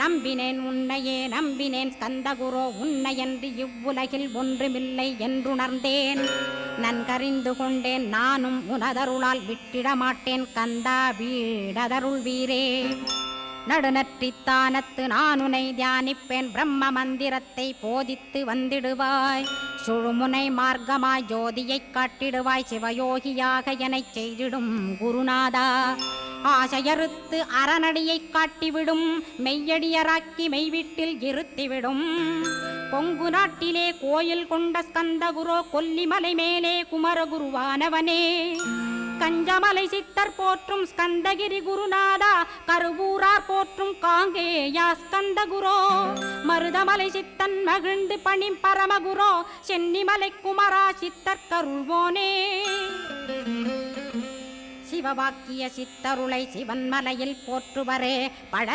நம்பினேன் உன்னையே நம்பினேன் ஸ்கந்தகுரோ உன்னையன்று இவ்வுலகில் ஒன்றுமில்லை என்றுணர்ந்தேன். நன்கறிந்து கொண்டேன் நானும் உனதருளால் விட்டிட மாட்டேன் கந்தா வீடதருள் வீரே. நடுநற்றித்தானத்து நான் உனை தியானிப்பேன் பிரம்ம மந்திரத்தை போதித்து வந்திடுவாய். சுழுமுனை மார்க்கமாய் ஜோதியைக் காட்டிடுவாய் சிவயோகியாக எனச் செய்திடும் குருநாதா. ஆசையறுத்து அறநடியைக் காட்டிவிடும் மெய்யடியராக்கி மெய்வீட்டில் இருத்திவிடும். கொங்கு நாட்டிலே கோயில் கொண்ட ஸ்கந்தகுரோ கொல்லிமலை மேலே குமரகுருவானவனே. கஞ்சமலை சித்தர் போற்றும் ஸ்கந்தகிரி குருநாதா கருவூரார் போற்றும் காங்கேயா ஸ்கந்தகுரோ. மருதமலை சித்தன் மகிழ்ந்து பணி பரமகுரோ சென்னிமலை குமரா சித்தர் கருள்வோனே. சிவவாக்கிய சித்தருளை சிவன்மலையில் போற்றுவரே பழ